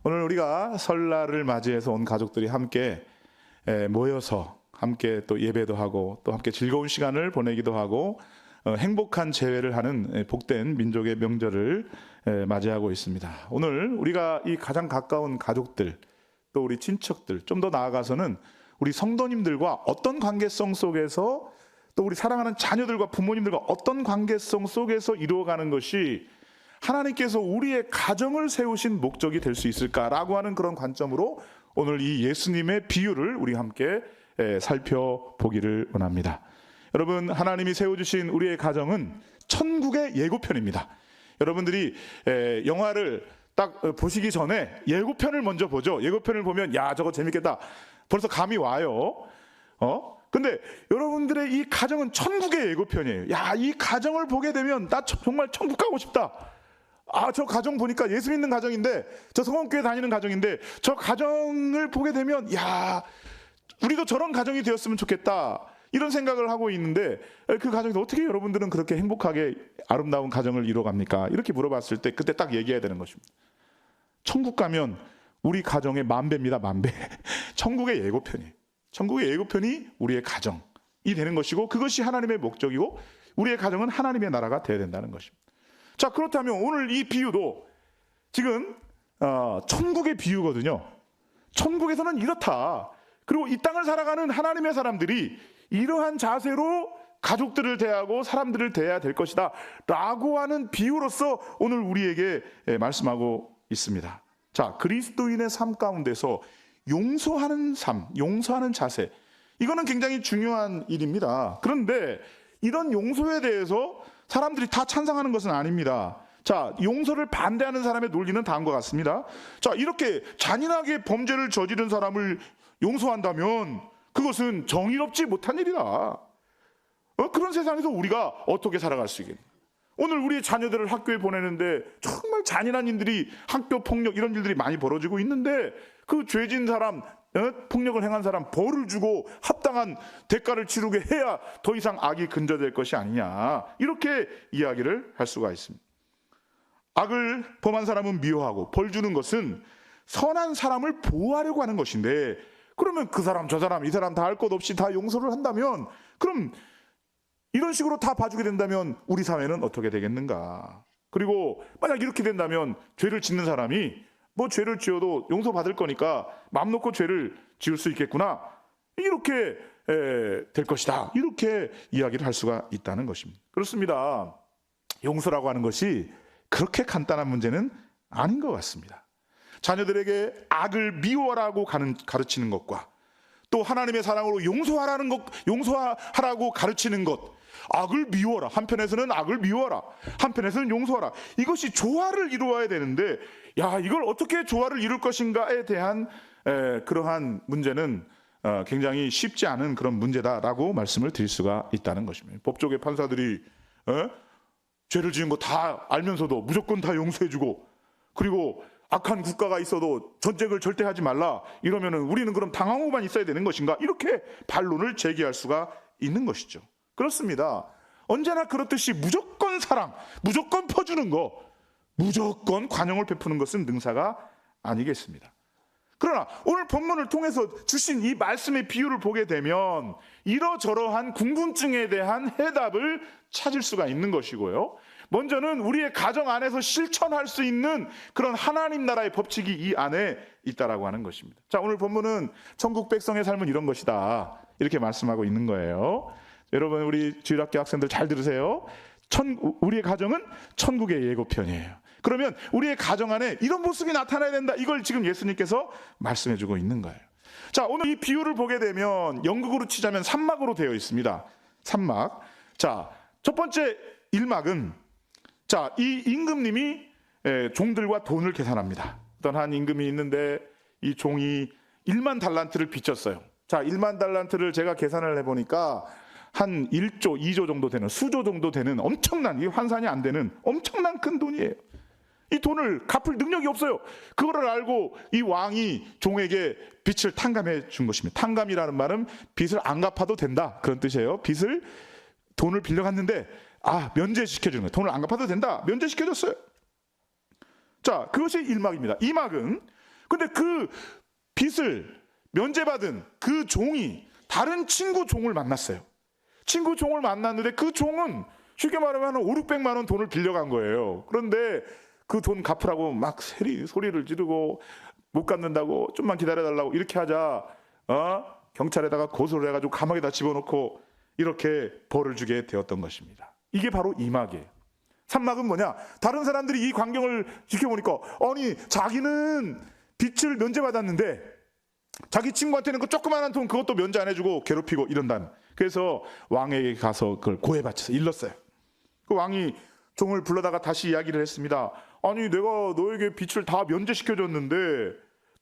오늘 우리가 설날을 맞이해서 온 가족들이 함께 모여서 함께 또 예배도 하고 또 함께 즐거운 시간을 보내기도 하고 행복한 재회를 하는 복된 민족의 명절을 맞이하고 있습니다. 오늘 우리가 이 가장 가까운 가족들 또 우리 친척들 좀 더 나아가서는 우리 성도님들과 어떤 관계성 속에서 또 우리 사랑하는 자녀들과 부모님들과 어떤 관계성 속에서 이루어가는 것이 하나님께서 우리의 가정을 세우신 목적이 될 수 있을까라고 하는 그런 관점으로 오늘 이 예수님의 비유를 우리 함께 살펴보기를 원합니다. 여러분, 하나님이 세워주신 우리의 가정은 천국의 예고편입니다. 여러분들이 영화를 딱 보시기 전에 예고편을 먼저 보죠. 예고편을 보면 야, 저거 재밌겠다, 벌써 감이 와요. 근데 여러분들의 이 가정은 천국의 예고편이에요. 야, 이 가정을 보게 되면 나 정말 천국 가고 싶다. 저 가정 보니까 예수 믿는 가정인데, 저 성원교회 다니는 가정인데, 저 가정을 보게 되면 야, 우리도 저런 가정이 되었으면 좋겠다, 이런 생각을 하고 있는데, 그 가정에서 어떻게 여러분들은 그렇게 행복하게 아름다운 가정을 이뤄갑니까? 이렇게 물어봤을 때 그때 딱 얘기해야 되는 것입니다. 천국 가면 우리 가정의 만배입니다. 만배. 천국의 예고편이에요. 천국의 예고편이 우리의 가정이 되는 것이고, 그것이 하나님의 목적이고, 우리의 가정은 하나님의 나라가 되어야 된다는 것입니다. 자, 그렇다면 오늘 이 비유도 지금 천국의 비유거든요. 천국에서는 이렇다. 그리고 이 땅을 살아가는 하나님의 사람들이 이러한 자세로 가족들을 대하고 사람들을 대해야 될 것이다 라고 하는 비유로서 오늘 우리에게 말씀하고 있습니다. 자, 그리스도인의 삶 가운데서 용서하는 삶, 용서하는 자세, 이거는 굉장히 중요한 일입니다. 그런데 이런 용서에 대해서 사람들이 다 찬성하는 것은 아닙니다. 자, 용서를 반대하는 사람의 논리는 다음과 같습니다. 자, 이렇게 잔인하게 범죄를 저지른 사람을 용서한다면 그것은 정의롭지 못한 일이다. 그런 세상에서 우리가 어떻게 살아갈 수 있겠냐. 오늘 우리 자녀들을 학교에 보내는데 정말 잔인한 일들이, 학교 폭력 이런 일들이 많이 벌어지고 있는데, 그 죄진 사람, 폭력을 행한 사람 벌을 주고 합당한 대가를 치르게 해야 더 이상 악이 근절될 것이 아니냐, 이렇게 이야기를 할 수가 있습니다. 악을 범한 사람은 미워하고 벌 주는 것은 선한 사람을 보호하려고 하는 것인데, 그러면 그 사람 저 사람 이 사람 다 할 것 없이 다 용서를 한다면, 그럼 이런 식으로 다 봐주게 된다면 우리 사회는 어떻게 되겠는가. 그리고 만약 이렇게 된다면 죄를 짓는 사람이 뭐 죄를 지어도 용서받을 거니까 마음 놓고 죄를 지을 수 있겠구나, 이렇게 될 것이다, 이렇게 이야기를 할 수가 있다는 것입니다. 그렇습니다. 용서라고 하는 것이 그렇게 간단한 문제는 아닌 것 같습니다. 자녀들에게 악을 미워하라고 가르치는 것과 또 하나님의 사랑으로 용서하라고 가르치는 것, 악을 미워라, 한편에서는 악을 미워라, 한편에서는 용서하라, 이것이 조화를 이루어야 되는데, 야, 이걸 어떻게 조화를 이룰 것인가에 대한 그러한 문제는 굉장히 쉽지 않은 그런 문제다라고 말씀을 드릴 수가 있다는 것입니다. 법조계 판사들이 죄를 지은 거 다 알면서도 무조건 다 용서해주고, 그리고 악한 국가가 있어도 전쟁을 절대 하지 말라 이러면은 우리는 그럼 당하고만 있어야 되는 것인가, 이렇게 반론을 제기할 수가 있는 것이죠. 그렇습니다. 언제나 그렇듯이 무조건 사랑, 무조건 퍼주는 거, 무조건 관용을 베푸는 것은 능사가 아니겠습니다. 그러나 오늘 본문을 통해서 주신 이 말씀의 비유를 보게 되면 이러저러한 궁금증에 대한 해답을 찾을 수가 있는 것이고요, 먼저는 우리의 가정 안에서 실천할 수 있는 그런 하나님 나라의 법칙이 이 안에 있다라고 하는 것입니다. 자, 오늘 본문은 천국 백성의 삶은 이런 것이다, 이렇게 말씀하고 있는 거예요. 여러분, 우리 주일학교 학생들 잘 들으세요. 우리의 가정은 천국의 예고편이에요. 그러면 우리의 가정 안에 이런 모습이 나타나야 된다, 이걸 지금 예수님께서 말씀해주고 있는 거예요. 자, 오늘 이 비유를 보게 되면 연극으로 치자면 3막으로 되어 있습니다. 3막. 자, 첫 번째 1막은, 자, 이 임금님이 종들과 돈을 계산합니다. 어떤 한 임금이 있는데 이 종이 1만 달란트를 빚졌어요. 자, 1만 달란트를 제가 계산을 해보니까 한 1조, 2조 정도 되는, 수조 정도 되는 엄청난, 이 환산이 안 되는 엄청난 큰 돈이에요. 이 돈을 갚을 능력이 없어요. 그거를 알고 이 왕이 종에게 빚을 탕감해 준 것입니다. 탕감이라는 말은 빚을 안 갚아도 된다, 그런 뜻이에요. 돈을 빌려갔는데 면제시켜주는 거예요. 돈을 안 갚아도 된다, 면제시켜줬어요. 자, 그것이 1막입니다. 2막은 근데 그 빚을 면제받은 그 종이 다른 친구 종을 만났어요. 친구 종을 만났는데 그 종은 쉽게 말하면 500~600만 원 돈을 빌려간 거예요. 그런데 그 돈 갚으라고 막 소리를 지르고 못 갚는다고 좀만 기다려달라고 이렇게 하자 경찰에다가 고소를 해가지고 감옥에다 집어넣고 이렇게 벌을 주게 되었던 것입니다. 이게 바로 2막이에요. 3막은 뭐냐? 다른 사람들이 이 광경을 지켜보니까 아니 자기는 빚을 면제받았는데 자기 친구한테는 그 조그마한 돈 그것도 면제 안 해주고 괴롭히고 이런다는. 그래서 왕에게 가서 그걸 고해바쳐서 일렀어요. 그 왕이 종을 불러다가 다시 이야기를 했습니다. 아니 내가 너에게 빚을 다 면제시켜줬는데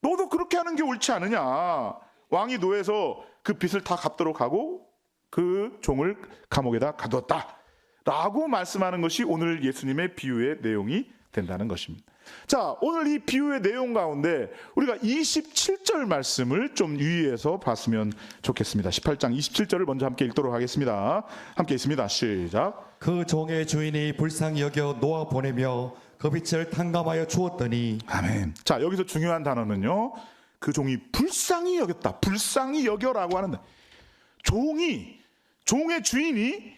너도 그렇게 하는 게 옳지 않으냐. 왕이 노해서 그 빚을 다 갚도록 하고 그 종을 감옥에다 가두었다 라고 말씀하는 것이 오늘 예수님의 비유의 내용이 된다는 것입니다. 자, 오늘 이 비유의 내용 가운데 우리가 27절 말씀을 좀 유의해서 봤으면 좋겠습니다. 18장 27절을 먼저 함께 읽도록 하겠습니다. 함께 있습니다. 시작. 그 종의 주인이 불쌍히 여겨 놓아 보내며 그 빚을 탕감하여 주었더니. 아멘. 자, 여기서 중요한 단어는요, 그 종이 불쌍히 여겼다. 불쌍히 여겨라고 하는데, 종의 주인이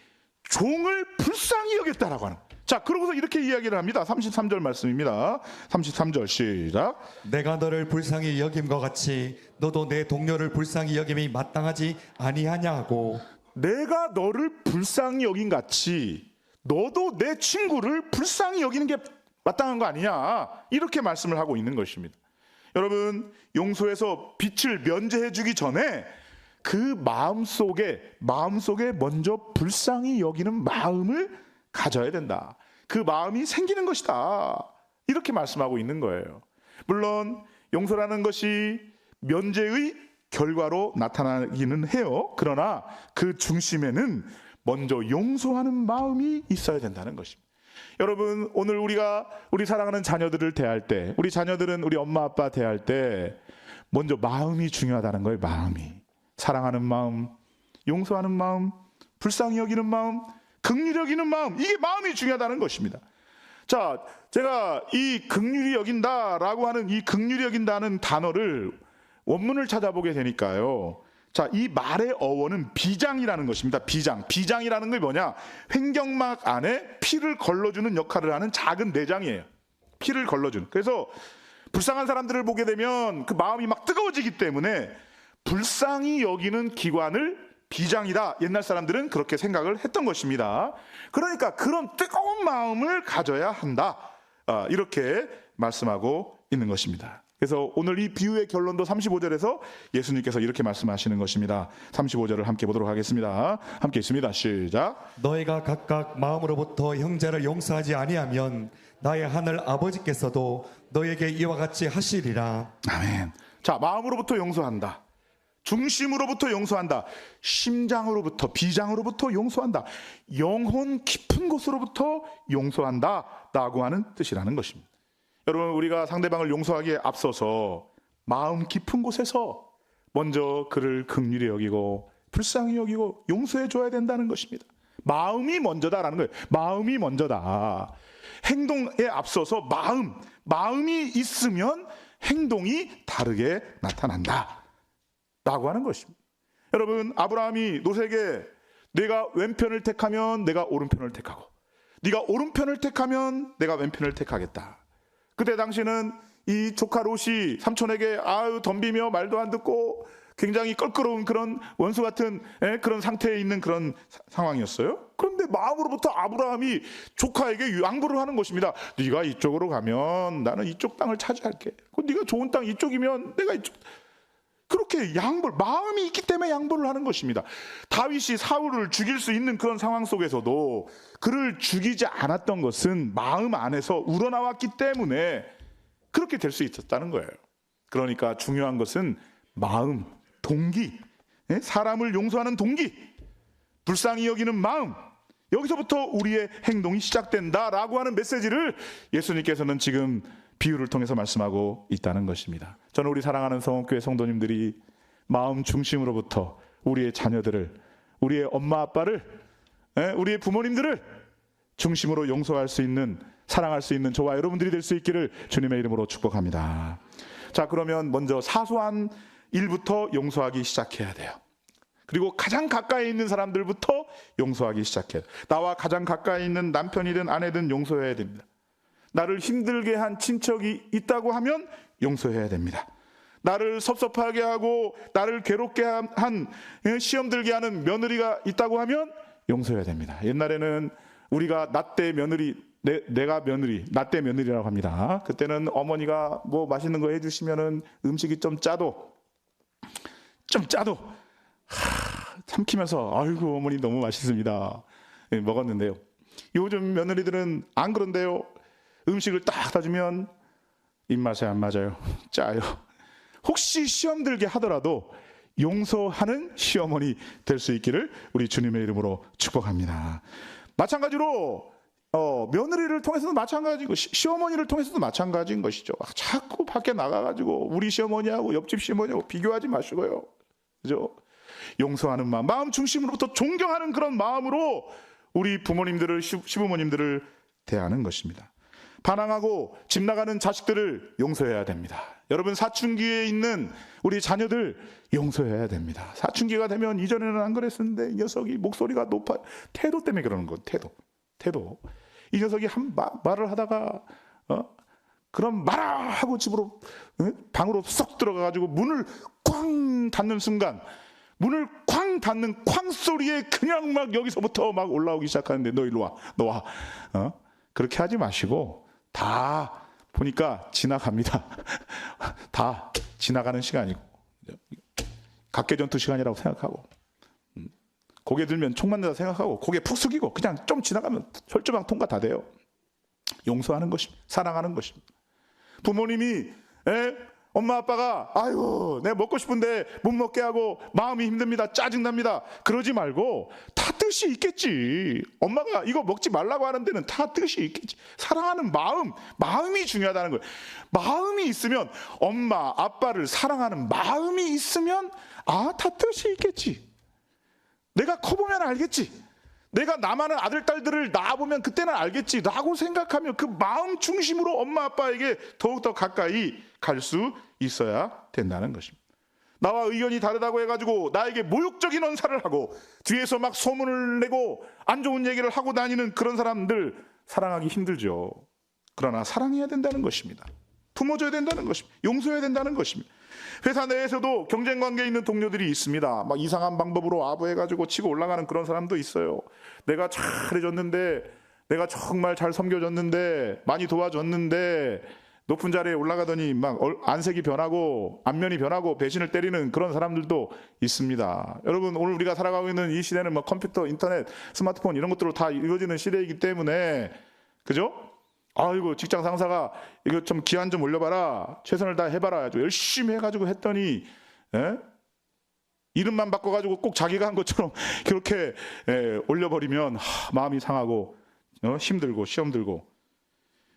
종을 불쌍히 여겼다라고 하는. 자, 그러고서 이렇게 이야기를 합니다. 33절 말씀입니다. 33절 시작. 내가 너를 불쌍히 여김과 같이 너도 내 동료를 불쌍히 여김이 마땅하지 아니하냐 하고. 내가 너를 불쌍히 여긴 같이 너도 내 친구를 불쌍히 여기는 게 마땅한 거 아니냐, 이렇게 말씀을 하고 있는 것입니다. 여러분, 용서해서 빚을 면제해 주기 전에 그 마음속에 먼저 불쌍히 여기는 마음을 가져야 된다. 그 마음이 생기는 것이다. 이렇게 말씀하고 있는 거예요. 물론 용서라는 것이 면제의 결과로 나타나기는 해요. 그러나 그 중심에는 먼저 용서하는 마음이 있어야 된다는 것입니다. 여러분, 오늘 우리 사랑하는 자녀들을 대할 때, 우리 자녀들은 우리 엄마 아빠 대할 때 먼저 마음이 중요하다는 거예요. 마음이. 사랑하는 마음, 용서하는 마음, 불쌍히 여기는 마음, 긍휼히 여기는 마음, 이게 마음이 중요하다는 것입니다. 자, 제가 이 긍휼히 여긴다라고 하는 이 긍휼히 여긴다는 단어를 원문을 찾아보게 되니까요. 자, 이 말의 어원은 비장이라는 것입니다. 비장이라는 게 뭐냐? 횡격막 안에 피를 걸러주는 역할을 하는 작은 내장이에요. 피를 걸러주는. 그래서 불쌍한 사람들을 보게 되면 그 마음이 막 뜨거워지기 때문에 불쌍히 여기는 기관을 비장이다. 옛날 사람들은 그렇게 생각을 했던 것입니다. 그러니까 그런 뜨거운 마음을 가져야 한다. 이렇게 말씀하고 있는 것입니다. 그래서 오늘 이 비유의 결론도 35절에서 예수님께서 이렇게 말씀하시는 것입니다. 35절을 함께 보도록 하겠습니다. 함께 있습니다. 시작. 너희가 각각 마음으로부터 형제를 용서하지 아니하면 나의 하늘 아버지께서도 너희에게 이와 같이 하시리라. 아멘. 자, 마음으로부터 용서한다. 중심으로부터 용서한다. 심장으로부터, 비장으로부터 용서한다. 영혼 깊은 곳으로부터 용서한다 라고 하는 뜻이라는 것입니다. 여러분, 우리가 상대방을 용서하기에 앞서서 마음 깊은 곳에서 먼저 그를 긍휼히 여기고 불쌍히 여기고 용서해 줘야 된다는 것입니다. 마음이 먼저다라는 거예요. 마음이 먼저다. 행동에 앞서서 마음이 있으면 행동이 다르게 나타난다 라고 하는 것입니다. 여러분, 아브라함이 롯에게 네가 왼편을 택하면 내가 오른편을 택하고 네가 오른편을 택하면 내가 왼편을 택하겠다. 그때 당시는 이 조카 롯이 삼촌에게 덤비며 말도 안 듣고 굉장히 껄끄러운 그런 원수 같은 그런 상태에 있는 그런 상황이었어요. 그런데 마음으로부터 아브라함이 조카에게 양보를 하는 것입니다. 네가 이쪽으로 가면 나는 이쪽 땅을 차지할게. 네가 좋은 땅 이쪽이면 내가 이쪽. 그렇게 마음이 있기 때문에 양보를 하는 것입니다. 다윗이 사울을 죽일 수 있는 그런 상황 속에서도 그를 죽이지 않았던 것은 마음 안에서 우러나왔기 때문에 그렇게 될 수 있었다는 거예요. 그러니까 중요한 것은 마음, 동기, 사람을 용서하는 동기, 불쌍히 여기는 마음, 여기서부터 우리의 행동이 시작된다라고 하는 메시지를 예수님께서는 지금 비유를 통해서 말씀하고 있다는 것입니다. 저는 우리 사랑하는 성원교회 성도님들이 마음 중심으로부터 우리의 자녀들을, 우리의 엄마 아빠를, 우리의 부모님들을 중심으로 용서할 수 있는, 사랑할 수 있는 저와 여러분들이 될 수 있기를 주님의 이름으로 축복합니다. 자, 그러면 먼저 사소한 일부터 용서하기 시작해야 돼요. 그리고 가장 가까이 있는 사람들부터 용서하기 시작해요. 나와 가장 가까이 있는 남편이든 아내든 용서해야 됩니다. 나를 힘들게 한 친척이 있다고 하면 용서해야 됩니다. 나를 섭섭하게 하고 나를 괴롭게 한 시험 들게 하는 며느리가 있다고 하면 용서해야 됩니다. 옛날에는 우리가 나때 며느리, 내가 며느리, 나때 며느리라고 합니다. 그때는 어머니가 뭐 맛있는 거 해주시면은 음식이 좀 짜도 삼키면서 아이고 어머니 너무 맛있습니다. 먹었는데요. 요즘 며느리들은 안 그런데요. 음식을 딱 따주면 입맛에 안 맞아요. 짜요. 혹시 시험 들게 하더라도 용서하는 시어머니 될 수 있기를 우리 주님의 이름으로 축복합니다. 마찬가지로 며느리를 통해서도 마찬가지고 시어머니를 통해서도 마찬가지인 것이죠. 자꾸 밖에 나가가지고 우리 시어머니하고 옆집 시어머니하고 비교하지 마시고요. 그죠? 용서하는 마음 중심으로부터 존경하는 그런 마음으로 우리 부모님들을, 시부모님들을 대하는 것입니다. 반항하고 집 나가는 자식들을 용서해야 됩니다. 여러분, 사춘기에 있는 우리 자녀들 용서해야 됩니다. 사춘기가 되면 이전에는 안 그랬었는데 이 녀석이 목소리가 높아, 태도 때문에 그러는 거. 태도. 이 녀석이 말을 하다가 그럼 말아 하고 집으로 방으로 쏙 들어가가지고 문을 꽝 닫는 순간, 문을 쾅 닫는 쾅 소리에 그냥 막 여기서부터 막 올라오기 시작하는데 너 일로 와, 너 와. 그렇게 하지 마시고 다 보니까 지나갑니다. 다 지나가는 시간이고 각개전투 시간이라고 생각하고 고개 들면 총 맞는다 생각하고 고개 푹 숙이고 그냥 좀 지나가면 철조망 통과 다 돼요. 용서하는 것입니다. 사랑하는 것입니다. 부모님이 엄마 아빠가 아이고 내가 먹고 싶은데 못 먹게 하고 마음이 힘듭니다. 짜증납니다. 그러지 말고 다 뜻이 있겠지. 엄마가 이거 먹지 말라고 하는 데는 다 뜻이 있겠지. 사랑하는 마음이 중요하다는 거예요. 마음이 있으면, 엄마 아빠를 사랑하는 마음이 있으면 다 뜻이 있겠지. 내가 커보면 알겠지. 내가 나만의 아들, 딸들을 낳아보면 그때는 알겠지 라고 생각하면 그 마음 중심으로 엄마, 아빠에게 더욱더 가까이 갈 수 있어야 된다는 것입니다. 나와 의견이 다르다고 해가지고 나에게 모욕적인 언사를 하고 뒤에서 막 소문을 내고 안 좋은 얘기를 하고 다니는 그런 사람들 사랑하기 힘들죠. 그러나 사랑해야 된다는 것입니다. 품어줘야 된다는 것입니다. 용서해야 된다는 것입니다. 회사 내에서도 경쟁 관계에 있는 동료들이 있습니다. 막 이상한 방법으로 아부해가지고 치고 올라가는 그런 사람도 있어요. 내가 잘해줬는데, 내가 정말 잘 섬겨줬는데, 많이 도와줬는데 높은 자리에 올라가더니 막 안색이 변하고 안면이 변하고 배신을 때리는 그런 사람들도 있습니다. 여러분, 오늘 우리가 살아가고 있는 이 시대는 뭐 컴퓨터, 인터넷, 스마트폰 이런 것들로 다 이루어지는 시대이기 때문에, 그죠? 아이고 직장 상사가 이거 좀 기한 좀 올려봐라, 최선을 다 해봐라, 열심히 해가지고 했더니 이름만 바꿔가지고 꼭 자기가 한 것처럼 그렇게 올려버리면 마음이 상하고 힘들고 시험 들고.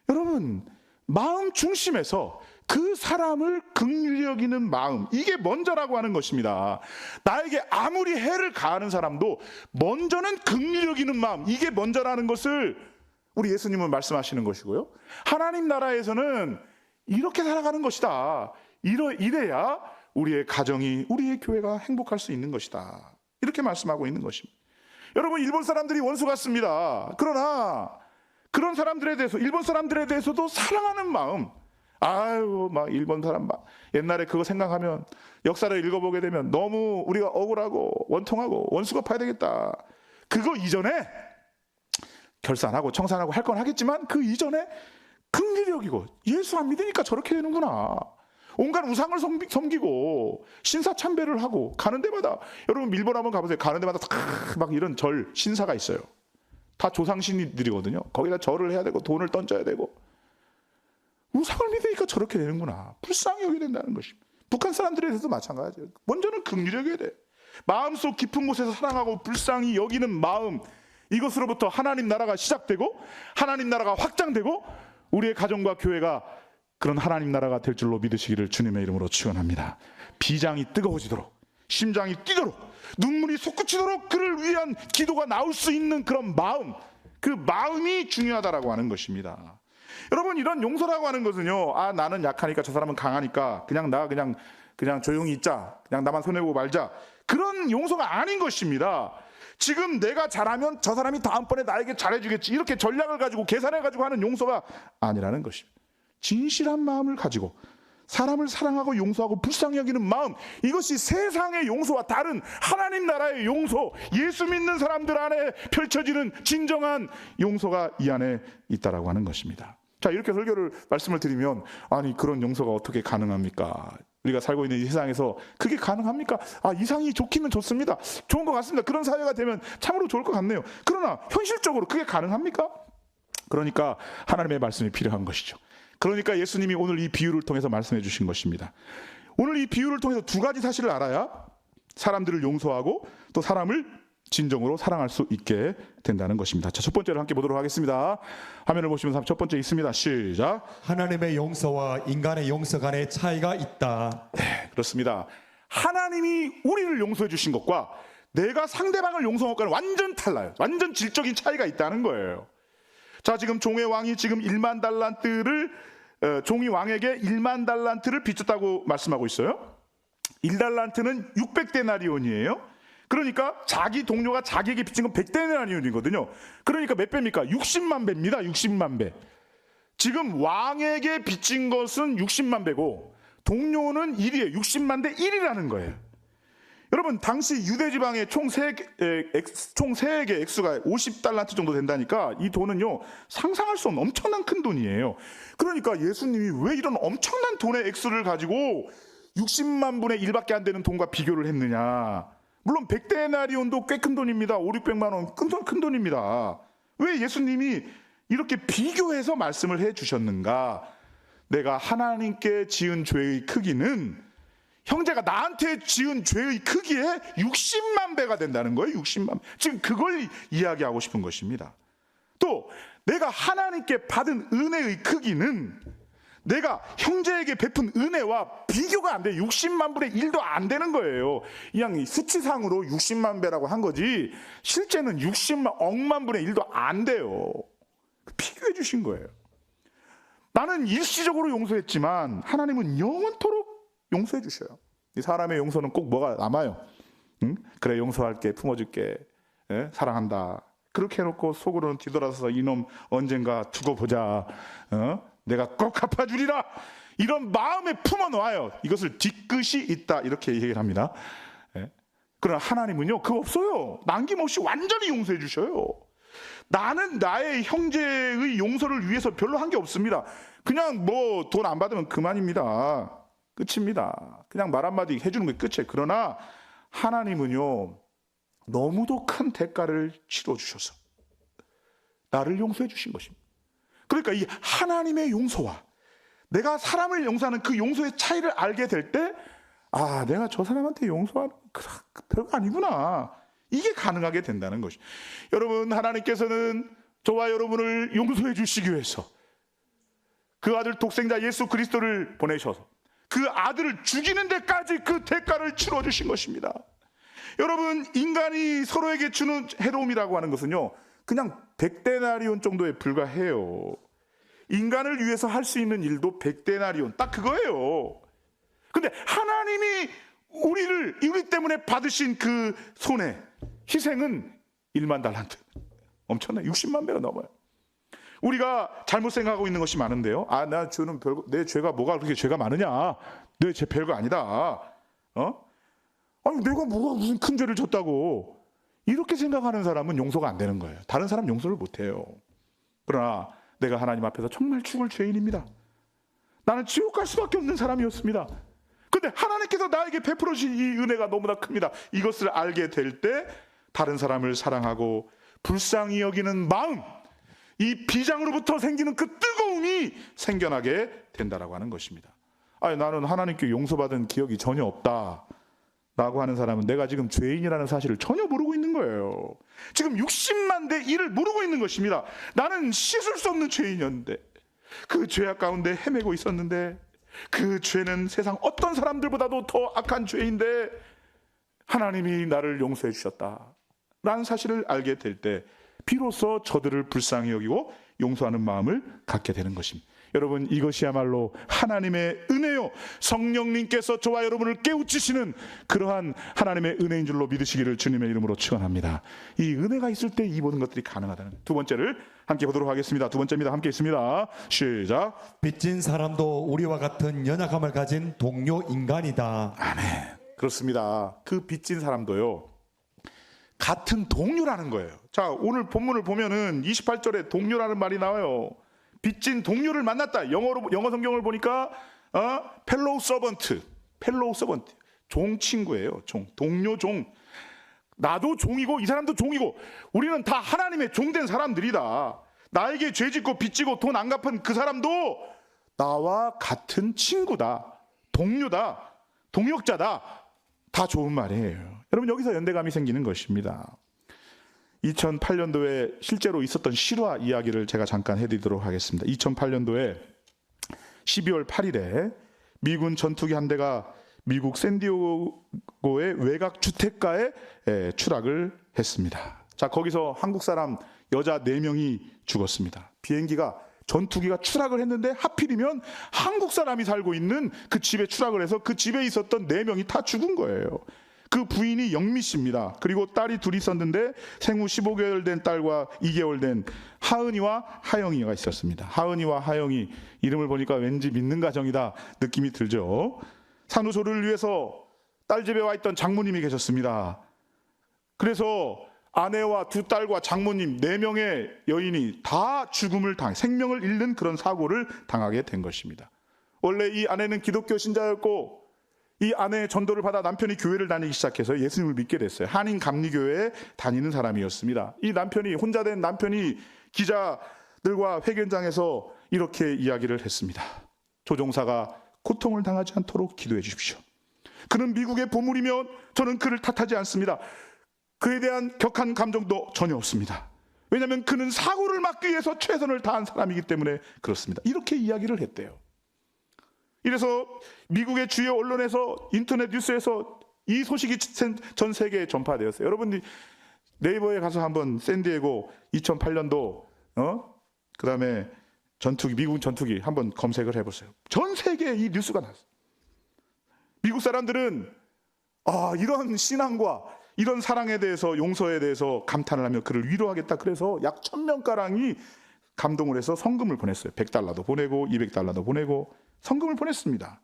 여러분, 마음 중심에서 그 사람을 긍휼히 여기는 마음, 이게 먼저라고 하는 것입니다. 나에게 아무리 해를 가하는 사람도 먼저는 긍휼히 여기는 마음, 이게 먼저라는 것을 우리 예수님은 말씀하시는 것이고요. 하나님 나라에서는 이렇게 살아가는 것이다. 이래야 우리의 가정이, 우리의 교회가 행복할 수 있는 것이다. 이렇게 말씀하고 있는 것입니다. 여러분, 일본 사람들이 원수 같습니다. 그러나 그런 사람들에 대해서, 일본 사람들에 대해서도 사랑하는 마음. 아유, 막 일본 사람 막 옛날에 그거 생각하면, 역사를 읽어보게 되면 너무 우리가 억울하고 원통하고 원수가 파야 되겠다. 그거 이전에 결산하고 청산하고 할 건 하겠지만 그 이전에 긍휼히 여기고, 예수 안 믿으니까 저렇게 되는구나. 온갖 우상을 섬기고 신사참배를 하고 가는 데마다, 여러분 일본 한번 가보세요. 가는 데마다 막 이런 절 신사가 있어요. 다 조상신들이거든요. 거기다 절을 해야 되고 돈을 던져야 되고. 우상을 믿으니까 저렇게 되는구나. 불쌍히 여겨야 된다는 것입니다. 북한 사람들에 대해서도 마찬가지예요. 먼저는 긍휼히 여겨야 돼. 마음속 깊은 곳에서 사랑하고 불쌍히 여기는 마음, 이것으로부터 하나님 나라가 시작되고 하나님 나라가 확장되고 우리의 가정과 교회가 그런 하나님 나라가 될 줄로 믿으시기를 주님의 이름으로 축원합니다. 비장이 뜨거워지도록, 심장이 뛰도록, 눈물이 솟구치도록 그를 위한 기도가 나올 수 있는 그런 마음, 그 마음이 중요하다라고 하는 것입니다. 여러분, 이런 용서라고 하는 것은요, 아, 나는 약하니까 저 사람은 강하니까 그냥 조용히 있자, 그냥 나만 손해보고 말자, 그런 용서가 아닌 것입니다. 지금 내가 잘하면 저 사람이 다음번에 나에게 잘해주겠지, 이렇게 전략을 가지고 계산해가지고 하는 용서가 아니라는 것입니다. 진실한 마음을 가지고 사람을 사랑하고 용서하고 불쌍히 여기는 마음, 이것이 세상의 용서와 다른 하나님 나라의 용서, 예수 믿는 사람들 안에 펼쳐지는 진정한 용서가 이 안에 있다라고 하는 것입니다. 자, 이렇게 설교를 말씀을 드리면, 아니, 그런 용서가 어떻게 가능합니까? 우리가 살고 있는 이 세상에서 그게 가능합니까? 아, 이상이 좋기는 좋습니다. 좋은 것 같습니다. 그런 사회가 되면 참으로 좋을 것 같네요. 그러나 현실적으로 그게 가능합니까? 그러니까 하나님의 말씀이 필요한 것이죠. 그러니까 예수님이 오늘 이 비유를 통해서 말씀해 주신 것입니다. 오늘 이 비유를 통해서 두 가지 사실을 알아야 사람들을 용서하고 또 사람을 진정으로 사랑할 수 있게 된다는 것입니다. 자, 첫 번째를 함께 보도록 하겠습니다. 화면을 보시면 첫 번째 있습니다. 시작. 하나님의 용서와 인간의 용서 간의 차이가 있다. 네, 그렇습니다. 하나님이 우리를 용서해 주신 것과 내가 상대방을 용서한 것과는 완전 달라요. 완전 질적인 차이가 있다는 거예요. 자, 지금 종의 왕이 지금 1만 달란트를 종이 왕에게 1만 달란트를 빚졌다고 말씀하고 있어요. 1달란트는 600데나리온이에요. 그러니까 자기 동료가 자기에게 빚진 건 100데나리온이거든요. 그러니까 몇 배입니까? 60만 배입니다. 60만 배. 지금 왕에게 빚진 것은 60만 배고 동료는 1이에요. 60만 대 1이라는 거예요. 여러분, 당시 유대 지방의 총 세액의 액수가 50달란트 정도 된다니까 이 돈은요, 상상할 수 없는 엄청난 큰 돈이에요. 그러니까 예수님이 왜 이런 엄청난 돈의 액수를 가지고 60만 분의 1밖에 안 되는 돈과 비교를 했느냐. 물론 100데나리온도 꽤 큰 돈입니다. 5, 600만 원 큰 돈입니다. 왜 예수님이 이렇게 비교해서 말씀을 해 주셨는가? 내가 하나님께 지은 죄의 크기는 형제가 나한테 지은 죄의 크기에 60만 배가 된다는 거예요. 60만. 지금 그걸 이야기하고 싶은 것입니다. 또 내가 하나님께 받은 은혜의 크기는 내가 형제에게 베푼 은혜와 비교가 안 돼. 60만 분의 1도 안 되는 거예요. 그냥 수치상으로 60만 배라고 한 거지 실제는 60만 분의 1도 안 돼요. 비교해 주신 거예요. 나는 일시적으로 용서했지만 하나님은 영원토록 용서해 주셔요. 이 사람의 용서는 꼭 뭐가 남아요. 응? 그래, 용서할게, 품어줄게, 사랑한다. 그렇게 해놓고 속으로는 뒤돌아서서 이놈 언젠가 두고 보자, 내가 꼭 갚아주리라, 이런 마음에 품어놓아요. 이것을 뒤끝이 있다, 이렇게 얘기를 합니다. 그러나 하나님은요, 그거 없어요. 남김없이 완전히 용서해 주셔요. 나는 나의 형제의 용서를 위해서 별로 한 게 없습니다. 그냥 뭐 돈 안 받으면 그만입니다. 끝입니다. 그냥 말 한마디 해주는 게 끝이에요. 그러나 하나님은요, 너무도 큰 대가를 치러주셔서 나를 용서해 주신 것입니다. 그러니까 이 하나님의 용서와 내가 사람을 용서하는 그 용서의 차이를 알게 될 때, 아, 내가 저 사람한테 용서하는 별거 아니구나, 이게 가능하게 된다는 것이. 여러분, 하나님께서는 저와 여러분을 용서해 주시기 위해서 그 아들 독생자 예수 그리스도를 보내셔서 그 아들을 죽이는 데까지 그 대가를 치러주신 것입니다. 여러분, 인간이 서로에게 주는 해로움이라고 하는 것은요, 그냥 100데나리온 정도에 불과해요. 인간을 위해서 할 수 있는 일도 100데나리온, 딱 그거예요. 근데 하나님이 우리 때문에 받으신 그 손해, 희생은 1만 달란트. 엄청나, 60만 배가 넘어요. 우리가 잘못 생각하고 있는 것이 많은데요. 아, 내 죄가 뭐가 그렇게 죄가 많으냐? 내 죄 별거 아니다. 아니, 내가 뭐가 무슨 큰 죄를 졌다고. 이렇게 생각하는 사람은 용서가 안 되는 거예요. 다른 사람 용서를 못 해요. 그러나 내가 하나님 앞에서 정말 죽을 죄인입니다. 나는 지옥 갈 수밖에 없는 사람이었습니다. 근데 하나님께서 나에게 베풀어 주신 이 은혜가 너무나 큽니다. 이것을 알게 될 때 다른 사람을 사랑하고 불쌍히 여기는 마음, 이 비장으로부터 생기는 그 뜨거움이 생겨나게 된다라고 하는 것입니다. 아니, 나는 하나님께 용서받은 기억이 전혀 없다 라고 하는 사람은 내가 지금 죄인이라는 사실을 전혀 모르고 있는 거예요. 지금 60만 대 1을 모르고 있는 것입니다. 나는 씻을 수 없는 죄인이었는데, 그 죄악 가운데 헤매고 있었는데, 그 죄는 세상 어떤 사람들보다도 더 악한 죄인데 하나님이 나를 용서해 주셨다 라는 사실을 알게 될 때 비로소 저들을 불쌍히 여기고 용서하는 마음을 갖게 되는 것입니다. 여러분, 이것이야말로 하나님의 은혜요, 성령님께서 저와 여러분을 깨우치시는 그러한 하나님의 은혜인 줄로 믿으시기를 주님의 이름으로 축원합니다. 이 은혜가 있을 때 이 모든 것들이 가능하다는 두 번째를 함께 보도록 하겠습니다. 두 번째입니다. 함께 있습니다. 시작. 빚진 사람도 우리와 같은 연약함을 가진 동료 인간이다. 아멘. 그렇습니다. 그 빚진 사람도요, 같은 동료라는 거예요. 자, 오늘 본문을 보면은 28절에 동료라는 말이 나와요. 빚진 동료를 만났다. 영어 성경을 보니까 펠로우 서번트, 종 친구예요. 동료 종. 나도 종이고 이 사람도 종이고 우리는 다 하나님의 종된 사람들이다. 나에게 죄짓고 빚지고 돈 안 갚은 그 사람도 나와 같은 친구다, 동료다, 동역자다. 다 좋은 말이에요. 여러분, 여기서 연대감이 생기는 것입니다. 2008년도에 실제로 있었던 실화 이야기를 제가 잠깐 해드리도록 하겠습니다. 2008년도에 12월 8일에 미군 전투기 한 대가 미국 샌디에고의 외곽 주택가에 추락을 했습니다. 자, 거기서 한국 사람 여자 4명이 죽었습니다. 비행기가, 전투기가 추락을 했는데 하필이면 한국 사람이 살고 있는 그 집에 추락을 해서 그 집에 있었던 4명이 다 죽은 거예요. 그 부인이 영미 씨입니다. 그리고 딸이 둘이 있었는데 생후 15개월 된 딸과 2개월 된 하은이와 하영이가 있었습니다. 하은이와 하영이 이름을 보니까 왠지 믿는 가정이다 느낌이 들죠. 산후조리를 위해서 딸 집에 와 있던 장모님이 계셨습니다. 그래서 아내와 두 딸과 장모님 4명의 여인이 다 생명을 잃는 그런 사고를 당하게 된 것입니다. 원래 이 아내는 기독교 신자였고 이 아내의 전도를 받아 남편이 교회를 다니기 시작해서 예수님을 믿게 됐어요. 한인 감리교회에 다니는 사람이었습니다. 이 남편이, 혼자 된 남편이 기자들과 회견장에서 이렇게 이야기를 했습니다. 조종사가 고통을 당하지 않도록 기도해 주십시오. 그는 미국의 보물이면 저는 그를 탓하지 않습니다. 그에 대한 격한 감정도 전혀 없습니다. 왜냐하면 그는 사고를 막기 위해서 최선을 다한 사람이기 때문에 그렇습니다. 이렇게 이야기를 했대요. 이래서 미국의 주요 언론에서, 인터넷 뉴스에서 이 소식이 전 세계에 전파되었어요. 여러분들이 네이버에 가서 한번 샌디에고 2008년도 그 다음에 미국 전투기 한번 검색을 해보세요. 전 세계에 이 뉴스가 났어요. 미국 사람들은 이런 신앙과 이런 사랑에 대해서, 용서에 대해서 감탄을 하며 그를 위로하겠다. 그래서 약 1000명가량이 감동을 해서 성금을 보냈어요. $100도 보내고 200달러도 보내고 성금을 보냈습니다.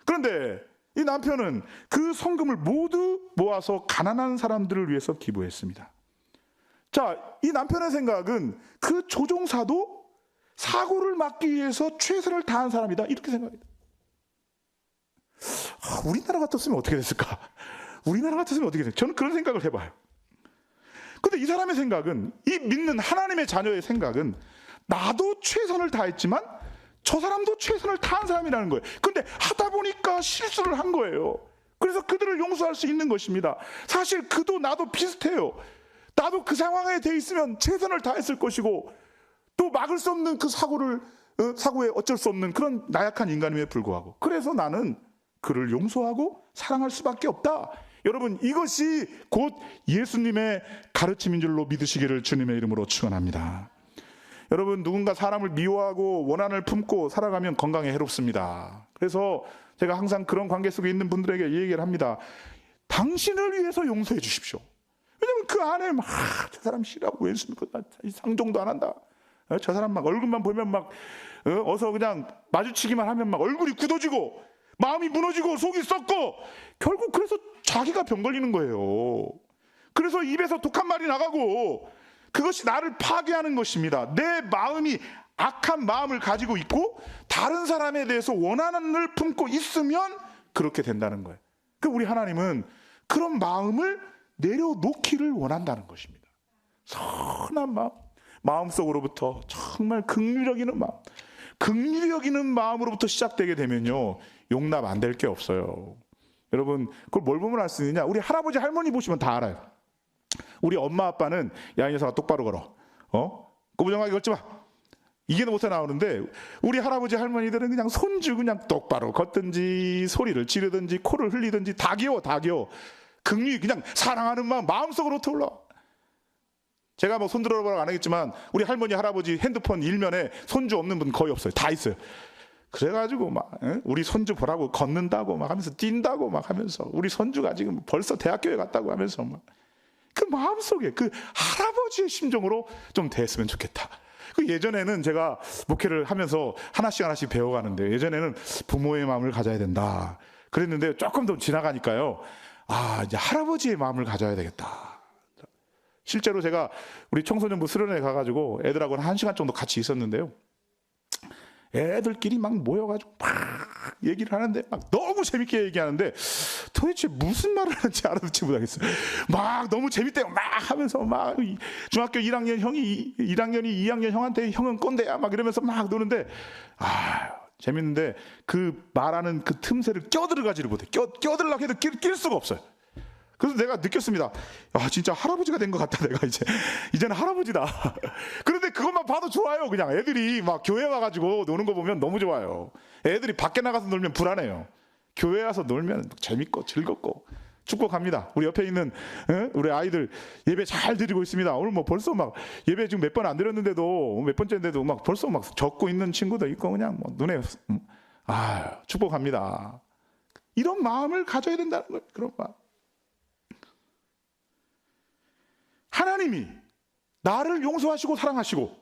그런데 이 남편은 그 성금을 모두 모아서 가난한 사람들을 위해서 기부했습니다. 자, 이 남편의 생각은 그 조종사도 사고를 막기 위해서 최선을 다한 사람이다, 이렇게 생각합니다. 우리나라 같았으면 어떻게 됐을까? 저는 그런 생각을 해봐요. 근데 이 사람의 생각은, 이 믿는 하나님의 자녀의 생각은, 나도 최선을 다했지만 저 사람도 최선을 다한 사람이라는 거예요. 근데 하다 보니까 실수를 한 거예요. 그래서 그들을 용서할 수 있는 것입니다. 사실 그도 나도 비슷해요. 나도 그 상황에 돼 있으면 최선을 다했을 것이고, 또 막을 수 없는 그 사고에 어쩔 수 없는 그런 나약한 인간임에 불구하고, 그래서 나는 그를 용서하고 사랑할 수밖에 없다. 여러분, 이것이 곧 예수님의 가르침인 줄로 믿으시기를 주님의 이름으로 축원합니다. 여러분, 누군가 사람을 미워하고 원한을 품고 살아가면 건강에 해롭습니다. 그래서 제가 항상 그런 관계 속에 있는 분들에게 이 얘기를 합니다. 당신을 위해서 용서해 주십시오. 왜냐면 그 안에 저 사람 싫어하고 왜 있습니까? 상종도 안 한다. 저 사람 막 얼굴만 보면 막 어서 그냥 마주치기만 하면 막 얼굴이 굳어지고 마음이 무너지고 속이 썩고, 결국 그래서 자기가 병 걸리는 거예요. 그래서 입에서 독한 말이 나가고, 그것이 나를 파괴하는 것입니다. 내 마음이 악한 마음을 가지고 있고 다른 사람에 대해서 원한을 품고 있으면 그렇게 된다는 거예요. 그 우리 하나님은 그런 마음을 내려놓기를 원한다는 것입니다. 선한 마음속으로부터 정말 긍휼히 여기는 마음으로부터 시작되게 되면요, 용납 안 될 게 없어요. 여러분, 그걸 뭘 보면 알 수 있느냐? 우리 할아버지 할머니 보시면 다 알아요. 우리 엄마 아빠는 야, 이 녀석아 똑바로 걸어, 꾸부정하게 걷지 마, 이게 못해 나오는데, 우리 할아버지 할머니들은 그냥 손주 그냥 똑바로 걷든지 소리를 지르든지 코를 흘리든지 다 귀여워. 긍휼히 그냥 사랑하는 마음속으로부터 올라와. 제가 뭐 손들어보라고 안 하겠지만 우리 할머니 할아버지 핸드폰 일면에 손주 없는 분 거의 없어요. 다 있어요. 그래가지고 막 우리 손주 보라고 걷는다고 막 하면서 뛴다고 막 하면서 우리 손주가 지금 벌써 대학교에 갔다고 하면서 막 그 마음속에 그 할아버지의 심정으로 좀 됐으면 좋겠다. 그 예전에는 제가 목회를 하면서 하나씩 배워가는데 예전에는 부모의 마음을 가져야 된다 그랬는데 조금 더 지나가니까요. 아, 이제 할아버지의 마음을 가져야 되겠다. 실제로 제가 우리 청소년부 수련회 가가지고 애들하고는 1시간 정도 같이 있었는데요. 애들끼리 막 모여가지고 막 얘기를 하는데 막 너무 재밌게 얘기하는데 도대체 무슨 말을 하는지 알아듣지 못하겠어요. 막 너무 재밌대요. 막 하면서 막 중학교 1학년 형이 1학년이 2학년 형한테 형은 꼰대야 막 이러면서 막 노는데 재밌는데 그 말하는 그 틈새를 껴들어가지를 못해. 껴들려고 해도 낄 수가 없어요. 그래서 내가 느꼈습니다. 아, 진짜 할아버지가 된 것 같다. 내가 이제는 할아버지다. 그런데 그것만 봐도 좋아요. 그냥 애들이 막 교회 와가지고 노는 거 보면 너무 좋아요. 애들이 밖에 나가서 놀면 불안해요. 교회 와서 놀면 재밌고 즐겁고 축복합니다. 우리 옆에 있는 우리 아이들 예배 잘 드리고 있습니다. 오늘 뭐 벌써 막 예배 지금 몇 번 안 드렸는데도 몇 번째인데도 막 벌써 막 적고 있는 친구도 있고 그냥 뭐 눈에 축복합니다. 이런 마음을 가져야 된다는 거예요. 그런 마음. 하나님이 나를 용서하시고 사랑하시고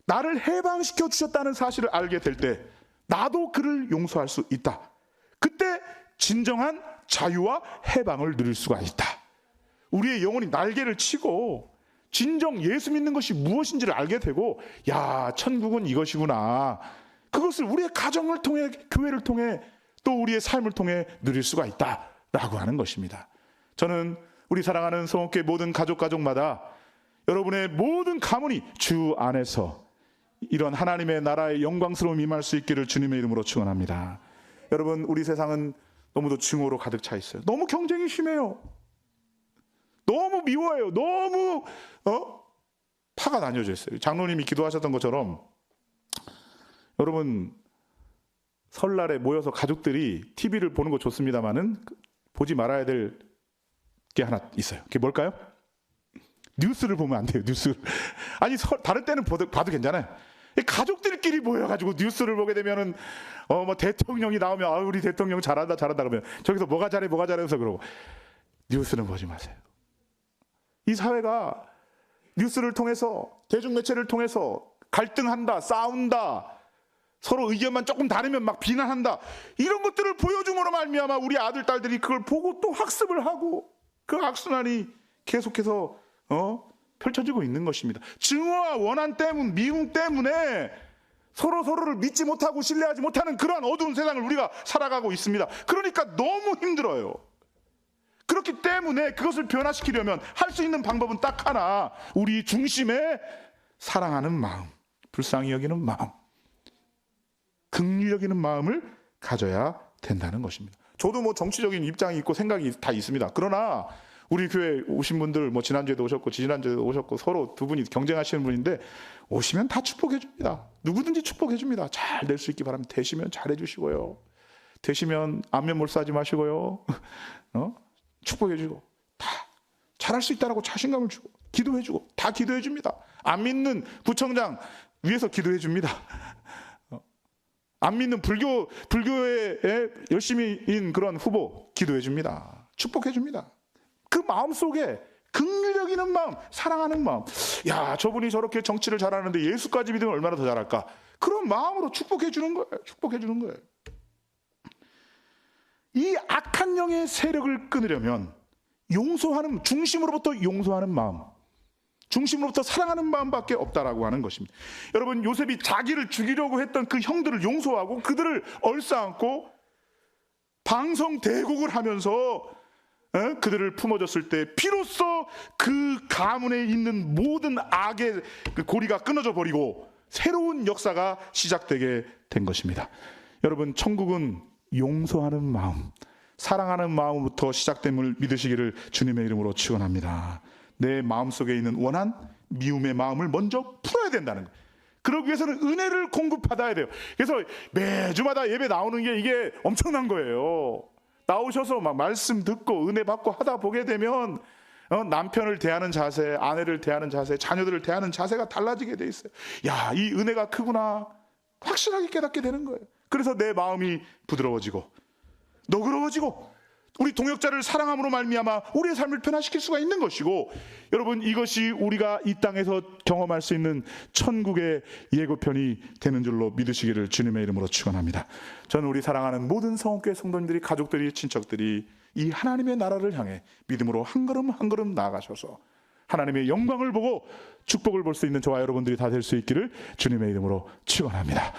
나를 해방시켜 주셨다는 사실을 알게 될 때 나도 그를 용서할 수 있다. 그때 진정한 자유와 해방을 누릴 수가 있다. 우리의 영혼이 날개를 치고 진정 예수 믿는 것이 무엇인지를 알게 되고 야, 천국은 이것이구나. 그것을 우리의 가정을 통해 교회를 통해 또 우리의 삶을 통해 누릴 수가 있다라고 하는 것입니다. 저는 우리 사랑하는 성옥교회 모든 가족마다 여러분의 모든 가문이 주 안에서 이런 하나님의 나라의 영광스러움이 임할 수 있기를 주님의 이름으로 축원합니다. 여러분, 우리 세상은 너무도 증오로 가득 차 있어요. 너무 경쟁이 심해요. 너무 미워해요. 너무 파가 나뉘어져 있어요. 장로님이 기도하셨던 것처럼 여러분 설날에 모여서 가족들이 TV를 보는 거 좋습니다만은 보지 말아야 될 게 하나 있어요. 그게 뭘까요? 뉴스를 보면 안 돼요. 뉴스. 아니 다른 때는 봐도 괜찮아요. 가족들끼리 모여가지고 뉴스를 보게 되면은 뭐 대통령이 나오면 우리 대통령 잘한다 그러면 저기서 뭐가 잘해서 그러고 뉴스는 보지 마세요. 이 사회가 뉴스를 통해서 대중매체를 통해서 갈등한다, 싸운다, 서로 의견만 조금 다르면 막 비난한다 이런 것들을 보여줌으로 말미암아 우리 아들 딸들이 그걸 보고 또 학습을 하고 그 악순환이 계속해서 펼쳐지고 있는 것입니다. 증오와 원한 때문, 미움 때문에 서로를 믿지 못하고 신뢰하지 못하는 그러한 어두운 세상을 우리가 살아가고 있습니다. 그러니까 너무 힘들어요. 그렇기 때문에 그것을 변화시키려면 할 수 있는 방법은 딱 하나, 우리 중심에 사랑하는 마음, 불쌍히 여기는 마음, 긍휼히 여기는 마음을 가져야 된다는 것입니다. 저도 뭐 정치적인 입장이 있고 생각이 다 있습니다. 그러나 우리 교회 오신 분들 뭐 지난주에도 오셨고 지난주에도 오셨고 서로 두 분이 경쟁하시는 분인데 오시면 다 축복해 줍니다. 누구든지 축복해 줍니다. 잘 될 수 있기 바랍니다. 되시면 잘해 주시고요. 되시면 안면 몰수하지 마시고요. 축복해 주고 다 잘할 수 있다라고 자신감을 주고 기도해 주고 다 기도해 줍니다. 안 믿는 구청장 위에서 기도해 줍니다. 안 믿는 불교에 열심히인 그런 후보 기도해 줍니다. 축복해 줍니다. 그 마음 속에 긍휼히 여기는 마음, 사랑하는 마음. 야, 저분이 저렇게 정치를 잘하는데 예수까지 믿으면 얼마나 더 잘할까? 그런 마음으로 축복해 주는 거예요. 축복해 주는 거예요. 이 악한 영의 세력을 끊으려면 중심으로부터 용서하는 마음, 중심으로부터 사랑하는 마음밖에 없다라고 하는 것입니다. 여러분, 요셉이 자기를 죽이려고 했던 그 형들을 용서하고 그들을 얼싸안고 방성대국을 하면서 그들을 품어줬을 때 비로소 그 가문에 있는 모든 악의 그 고리가 끊어져 버리고 새로운 역사가 시작되게 된 것입니다. 여러분, 천국은 용서하는 마음, 사랑하는 마음부터 시작됨을 믿으시기를 주님의 이름으로 축원합니다. 내 마음속에 있는 원한, 미움의 마음을 먼저 풀어야 된다는 거예요. 그러기 위해서는 은혜를 공급받아야 돼요. 그래서 매주마다 예배 나오는 게 이게 엄청난 거예요. 나오셔서 막 말씀 듣고 은혜 받고 하다 보게 되면 남편을 대하는 자세, 아내를 대하는 자세, 자녀들을 대하는 자세가 달라지게 돼 있어요. 야, 이 은혜가 크구나. 확실하게 깨닫게 되는 거예요. 그래서 내 마음이 부드러워지고 너그러워지고 우리 동역자를 사랑함으로 말미암아 우리의 삶을 변화시킬 수가 있는 것이고, 여러분, 이것이 우리가 이 땅에서 경험할 수 있는 천국의 예고편이 되는 줄로 믿으시기를 주님의 이름으로 축원합니다. 저는 우리 사랑하는 모든 성원교회 성도님들이, 가족들이, 친척들이 이 하나님의 나라를 향해 믿음으로 한 걸음 한 걸음 나아가셔서 하나님의 영광을 보고 축복을 볼 수 있는 저와 여러분들이 다 될 수 있기를 주님의 이름으로 축원합니다.